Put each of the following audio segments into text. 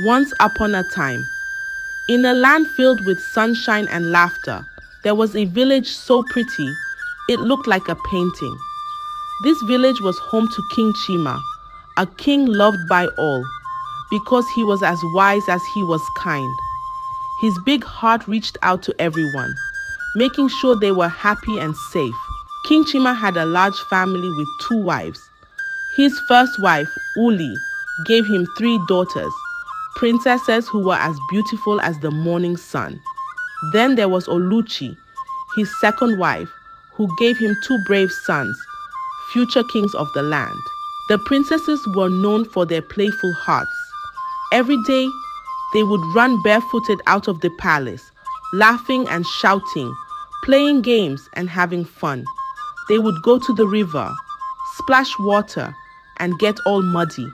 Once upon a time, in a land filled with sunshine and laughter, there was a village so pretty it looked like a painting. This village was home to King Chima, a king loved by all, because he was as wise as he was kind. His big heart reached out to everyone, making sure they were happy and safe. King Chima had a large family with 2 wives. His first wife, Uli, gave him 3 daughters, princesses who were as beautiful as the morning sun. Then there was Oluchi, his second wife, who gave him 2 brave sons, future kings of the land. The princesses were known for their playful hearts. Every day, they would run barefooted out of the palace, laughing and shouting, playing games and having fun. They would go to the river, splash water, and get all muddy.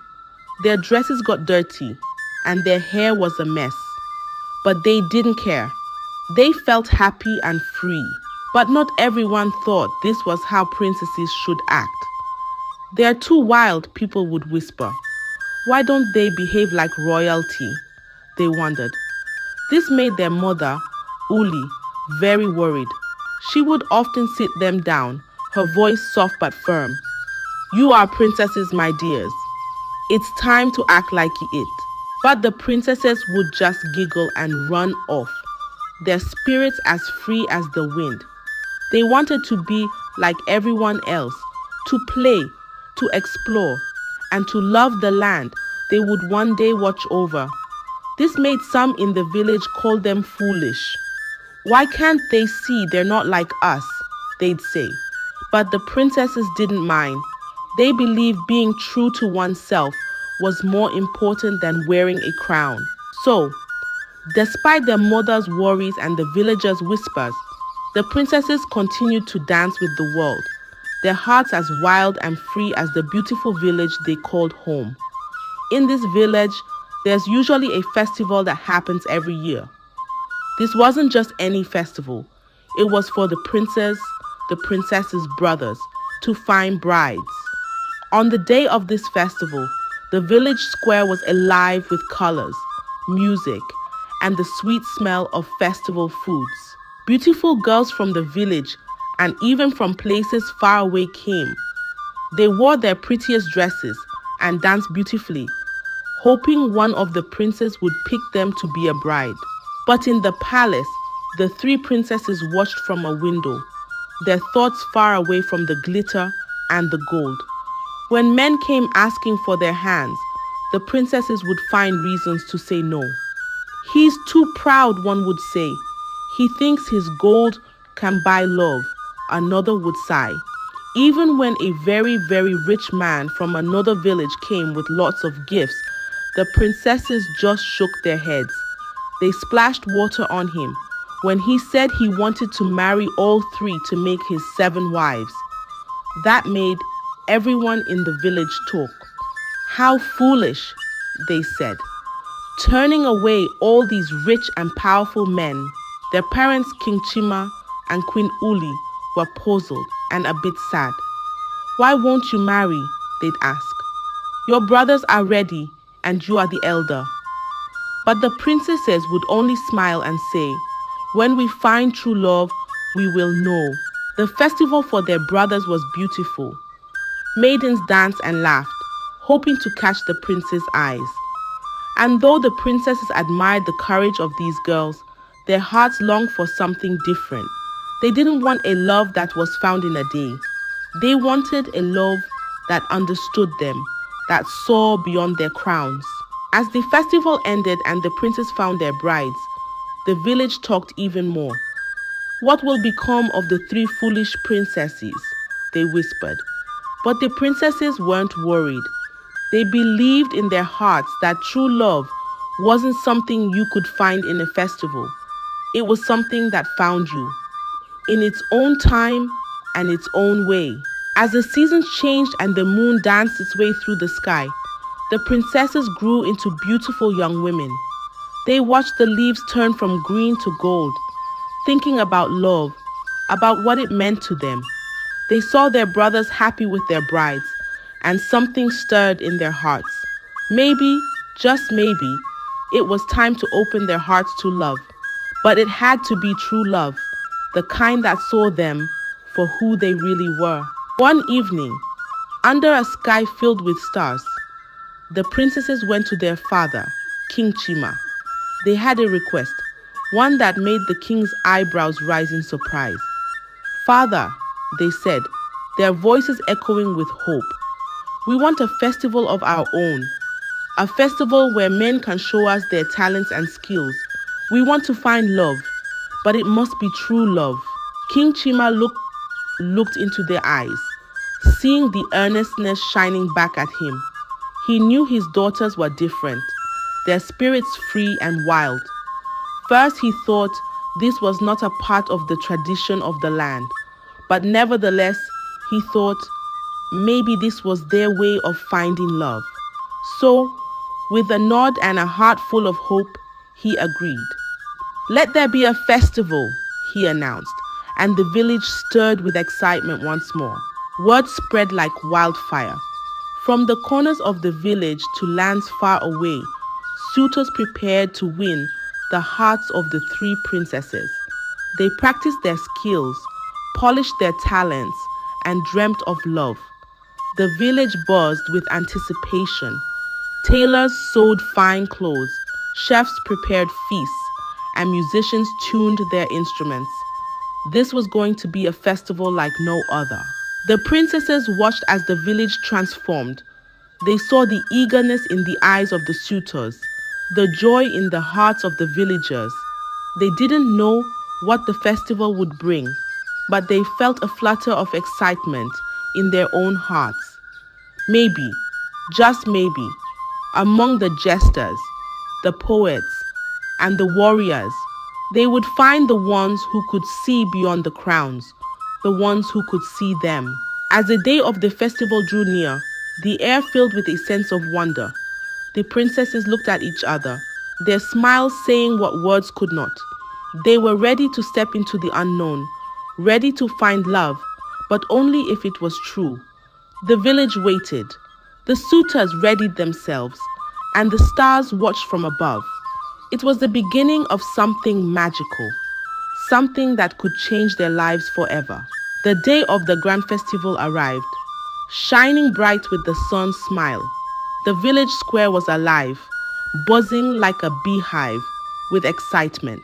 Their dresses got dirty, and their hair was a mess. But they didn't care. They felt happy and free. But not everyone thought this was how princesses should act. "They're too wild," people would whisper. "Why don't they behave like royalty?" they wondered. This made their mother, Uli, very worried. She would often sit them down, her voice soft but firm. "You are princesses, my dears. It's time to act like it." But the princesses would just giggle and run off, their spirits as free as the wind. They wanted to be like everyone else, to play, to explore, and to love the land they would one day watch over. This made some in the village call them foolish. "Why can't they see they're not like us?" they'd say. But the princesses didn't mind. They believed being true to oneself was more important than wearing a crown. So, despite their mother's worries and the villagers' whispers, the princesses continued to dance with the world, their hearts as wild and free as the beautiful village they called home. In this village, there's usually a festival that happens every year. This wasn't just any festival. It was for the princesses' brothers, to find brides. On the day of this festival, the village square was alive with colors, music, and the sweet smell of festival foods. Beautiful girls from the village and even from places far away came. They wore their prettiest dresses and danced beautifully, hoping one of the princes would pick them to be a bride. But in the palace, the 3 princesses watched from a window, their thoughts far away from the glitter and the gold. When men came asking for their hands, the princesses would find reasons to say no. "He's too proud," one would say. "He thinks his gold can buy love," another would sigh. Even when a very, very rich man from another village came with lots of gifts, the princesses just shook their heads. They splashed water on him when he said he wanted to marry all 3 to make his 7 wives. That made everyone in the village talk. "How foolish," they said, turning away all these rich and powerful men. Their parents, King Chima and Queen Uli, were puzzled and a bit sad. "Why won't you marry?" they'd ask. "Your brothers are ready and you are the elder." But the princesses would only smile and say, "When we find true love, we will know." The festival for their brothers was beautiful. Maidens danced and laughed, hoping to catch the prince's eyes. And though the princesses admired the courage of these girls, their hearts longed for something different. They didn't want a love that was found in a day. They wanted a love that understood them, that saw beyond their crowns. As the festival ended and the princes found their brides, the village talked even more. "What will become of the 3 foolish princesses?" they whispered. But the princesses weren't worried. They believed in their hearts that true love wasn't something you could find in a festival. It was something that found you, in its own time and its own way. As the seasons changed and the moon danced its way through the sky, the princesses grew into beautiful young women. They watched the leaves turn from green to gold, thinking about love, about what it meant to them. They saw their brothers happy with their brides, and something stirred in their hearts. Maybe, just maybe, It was time to open their hearts to love. But it had to be true love, the kind that saw them for who they really were. One evening, under a sky filled with stars, the princesses went to their father, King Chima. They had a request, one that made the king's eyebrows rise in surprise. "Father," they said, their voices echoing with hope, "we want a festival of our own, a festival where men can show us their talents and skills. We want to find love, but it must be true love." King Chima looked into their eyes, seeing the earnestness shining back at him. He knew his daughters were different, their spirits free and wild. First he thought this was not a part of the tradition of the land, but nevertheless he thought maybe this was their way of finding love. So, with a nod and a heart full of hope, he agreed. "Let there be a festival," he announced, and the village stirred with excitement once more. Word spread like wildfire. From the corners of the village to lands far away, suitors prepared to win the hearts of the three princesses. They practiced their skills, polished their talents, and dreamt of love. The village buzzed with anticipation. Tailors sewed fine clothes, chefs prepared feasts, and musicians tuned their instruments. This was going to be a festival like no other. The princesses watched as the village transformed. They saw the eagerness in the eyes of the suitors, the joy in the hearts of the villagers. They didn't know what the festival would bring, but they felt a flutter of excitement in their own hearts. Maybe, just maybe, among the jesters, the poets, and the warriors, they would find the ones who could see beyond the crowns, the ones who could see them. As the day of the festival drew near, the air filled with a sense of wonder. The princesses looked at each other, their smiles saying what words could not. They were ready to step into the unknown, ready to find love, but only if it was true. The village waited. The suitors readied themselves, and the stars watched from above. It was the beginning of something magical, something that could change their lives forever. The day of the grand festival arrived, shining bright with the sun's smile. The village square was alive, buzzing like a beehive with excitement.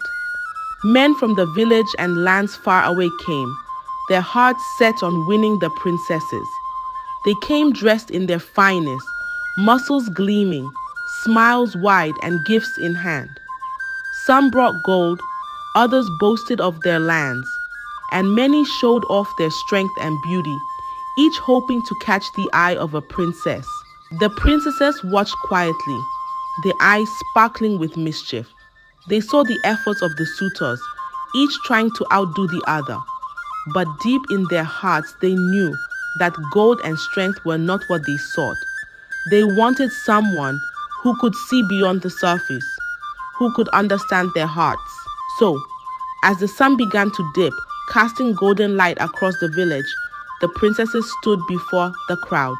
Men from the village and lands far away came, their hearts set on winning the princesses. They came dressed in their finest, muscles gleaming, smiles wide, and gifts in hand. Some brought gold, others boasted of their lands, and many showed off their strength and beauty, each hoping to catch the eye of a princess. The princesses watched quietly, their eyes sparkling with mischief. They saw the efforts of the suitors, each trying to outdo the other. But deep in their hearts, they knew that gold and strength were not what they sought. They wanted someone who could see beyond the surface, who could understand their hearts. So, as the sun began to dip, casting golden light across the village, the princesses stood before the crowd.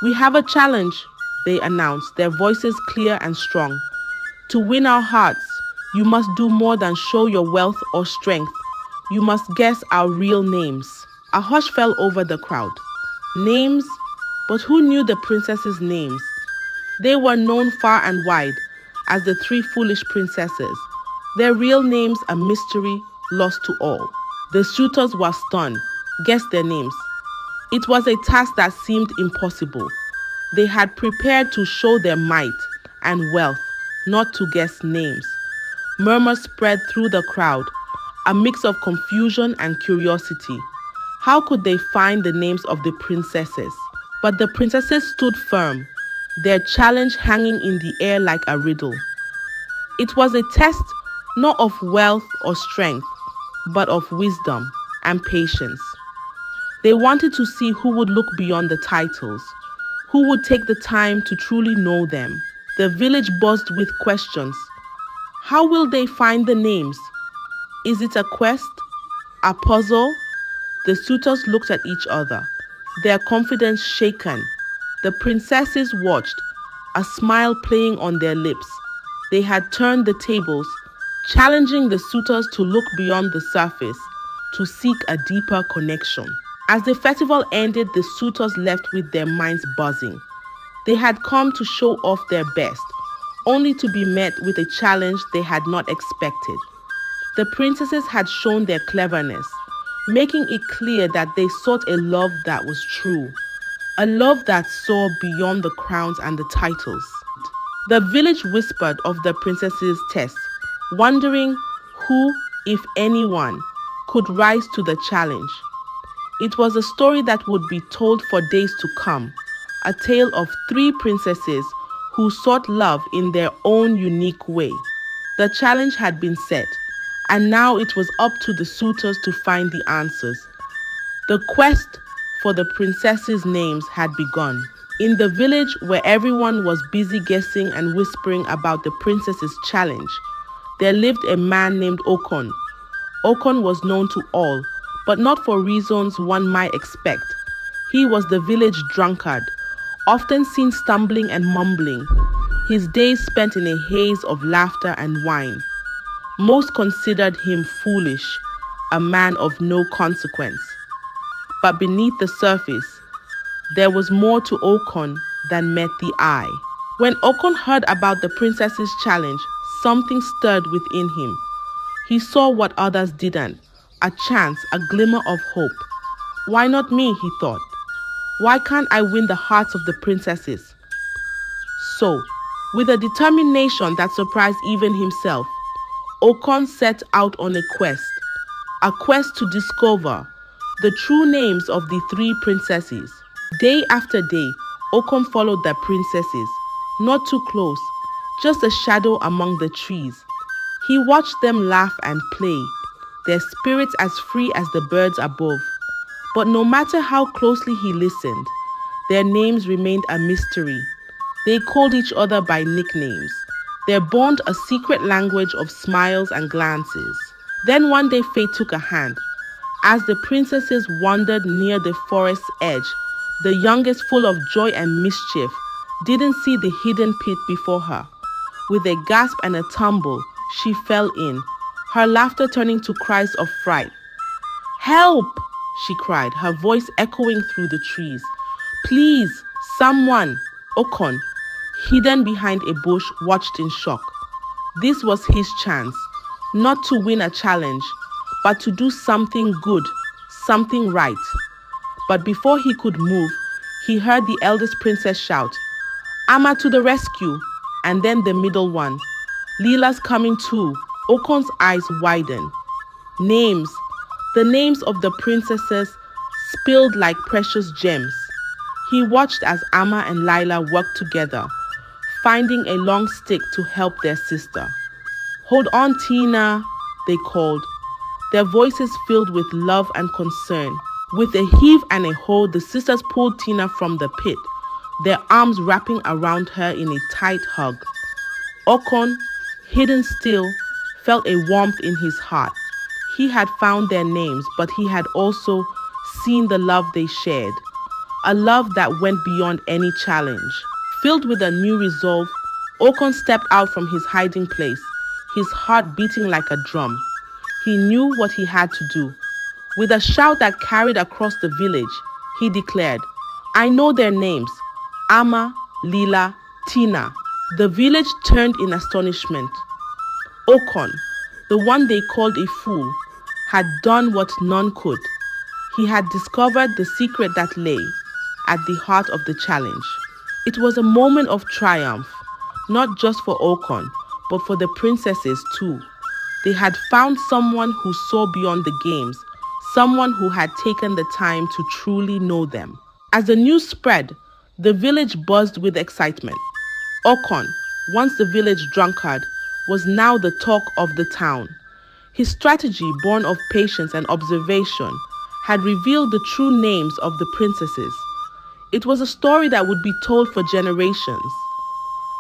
"We have a challenge," they announced, their voices clear and strong. "To win our hearts, you must do more than show your wealth or strength. You must guess our real names." A hush fell over the crowd. Names? But who knew the princesses' names? They were known far and wide as the three foolish princesses. Their real names a mystery lost to all. The suitors were stunned. Guess their names. It was a task that seemed impossible. They had prepared to show their might and wealth, not to guess names. Murmurs spread through the crowd, a mix of confusion and curiosity. How could they find the names of the princesses? But the princesses stood firm, their challenge hanging in the air like a riddle. It was a test not of wealth or strength, but of wisdom and patience. They wanted to see who would look beyond the titles, who would take the time to truly know them. The village buzzed with questions. How will they find the names? Is it a quest? A puzzle? The suitors looked at each other, their confidence shaken. The princesses watched, a smile playing on their lips. They had turned the tables, challenging the suitors to look beyond the surface to seek a deeper connection. As the festival ended, the suitors left with their minds buzzing. They had come to show off their best, only to be met with a challenge they had not expected. The princesses had shown their cleverness, making it clear that they sought a love that was true, a love that saw beyond the crowns and the titles. The village whispered of the princesses' test, wondering who, if anyone, could rise to the challenge. It was a story that would be told for days to come, a tale of 3 princesses who sought love in their own unique way. The challenge had been set, and now it was up to the suitors to find the answers. The quest for the princesses' names had begun. In the village where everyone was busy guessing and whispering about the princesses' challenge, there lived a man named Okon. Okon was known to all, but not for reasons one might expect. He was the village drunkard, often seen stumbling and mumbling, his days spent in a haze of laughter and wine. Most considered him foolish, a man of no consequence. But beneath the surface, there was more to Okon than met the eye. When Okon heard about the princess's challenge, something stirred within him. He saw what others didn't, a chance, a glimmer of hope. Why not me, he thought. Why can't I win the hearts of the princesses? So, with a determination that surprised even himself, Okon set out on a quest to discover the true names of the 3 princesses. Day after day, Okon followed the princesses, not too close, just a shadow among the trees. He watched them laugh and play, their spirits as free as the birds above. But no matter how closely he listened, their names remained a mystery. They called each other by nicknames, their bond a secret language of smiles and glances. Then one day fate took a hand. As the princesses wandered near the forest's edge, the youngest, full of joy and mischief, didn't see the hidden pit before her. With a gasp and a tumble, she fell in, her laughter turning to cries of fright. "Help!" she cried, her voice echoing through the trees. "Please, someone!" Okon, hidden behind a bush, watched in shock. This was his chance, not to win a challenge, but to do something good, something right. But before he could move, he heard the eldest princess shout, "Ama to the rescue!" And then the middle one, "Lila's coming too." Okon's eyes widened. Names, the names of the princesses spilled like precious gems. He watched as Ama and Lila worked together, finding a long stick to help their sister. "Hold on, Tina," they called, their voices filled with love and concern. With a heave and a hold, the sisters pulled Tina from the pit, their arms wrapping around her in a tight hug. Okon, hidden still, felt a warmth in his heart. He had found their names, but he had also seen the love they shared, a love that went beyond any challenge. Filled with a new resolve, Okon stepped out from his hiding place, his heart beating like a drum. He knew what he had to do. With a shout that carried across the village, he declared, "I know their names, Ama, Lila, Tina." The village turned in astonishment. Okon, the one they called a fool, had done what none could. He had discovered the secret that lay at the heart of the challenge. It was a moment of triumph, not just for Okon, but for the princesses too. They had found someone who saw beyond the games, someone who had taken the time to truly know them. As the news spread, the village buzzed with excitement. Okon, once the village drunkard, was now the talk of the town. His strategy, born of patience and observation, had revealed the true names of the princesses. It was a story that would be told for generations,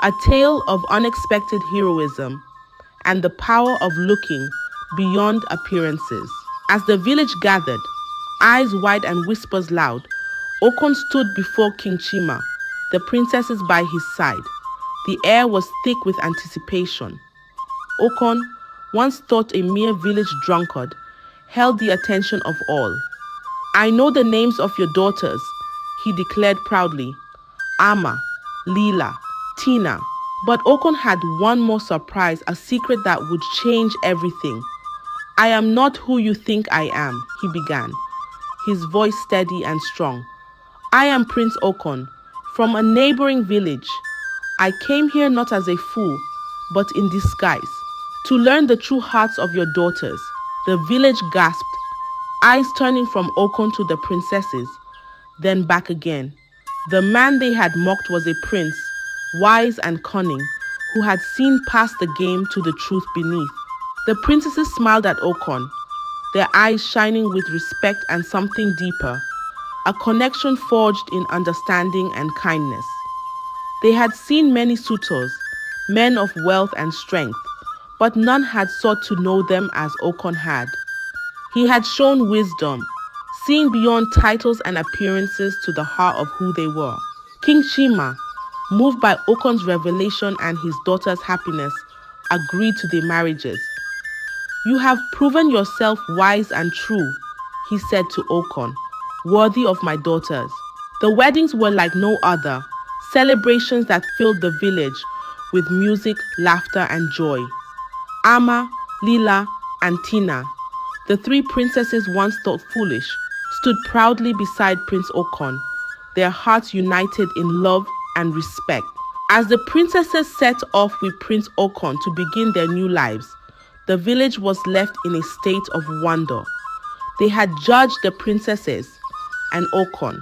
a tale of unexpected heroism and the power of looking beyond appearances. As the village gathered, eyes wide and whispers loud, Okon stood before King Chima, the princesses by his side. The air was thick with anticipation. Okon, once thought a mere village drunkard, held the attention of all. "I know the names of your daughters," he declared proudly. "Ama, Leela, Tina." But Okon had one more surprise, a secret that would change everything. "I am not who you think I am," he began, his voice steady and strong. "I am Prince Okon, from a neighboring village. I came here not as a fool, but in disguise, to learn the true hearts of your daughters." The village gasped, eyes turning from Okon to the princesses, then back again. The man they had mocked was a prince, wise and cunning, who had seen past the game to the truth beneath. The princesses smiled at Okon, their eyes shining with respect and something deeper, a connection forged in understanding and kindness. They had seen many suitors, men of wealth and strength, but none had sought to know them as Okon had. He had shown wisdom, seeing beyond titles and appearances to the heart of who they were. King Chima, moved by Okon's revelation and his daughter's happiness, agreed to their marriages. "You have proven yourself wise and true," he said to Okon, "worthy of my daughters." The weddings were like no other, celebrations that filled the village with music, laughter, and joy. Ama, Leela, and Tina, the three princesses once thought foolish, stood proudly beside Prince Okon, their hearts united in love and respect. As the princesses set off with Prince Okon to begin their new lives, the village was left in a state of wonder. They had judged the princesses and Okon,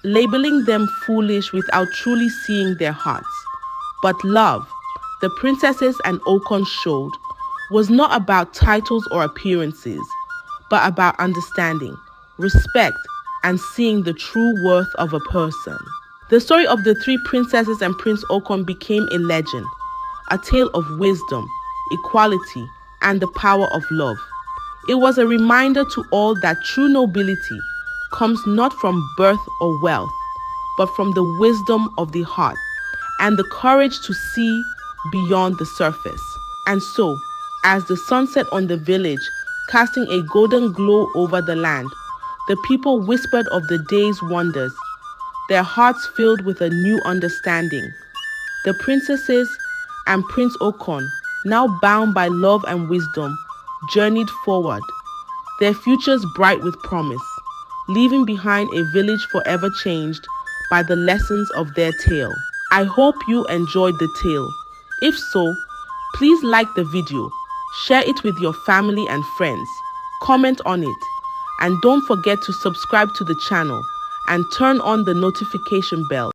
labeling them foolish without truly seeing their hearts. But love, the princesses and Okon showed, was not about titles or appearances, but about understanding, respect, and seeing the true worth of a person. The story of the three princesses and Prince Okon became a legend, a tale of wisdom, equality, and the power of love. It was a reminder to all that true nobility comes not from birth or wealth, but from the wisdom of the heart and the courage to see beyond the surface. And so, as the sun set on the village, casting a golden glow over the land, the people whispered of the day's wonders, their hearts filled with a new understanding. The princesses and Prince Okon, now bound by love and wisdom, journeyed forward, their futures bright with promise, leaving behind a village forever changed by the lessons of their tale. I hope you enjoyed the tale. If so, please like the video, share it with your family and friends, comment on it, and don't forget to subscribe to the channel and turn on the notification bell.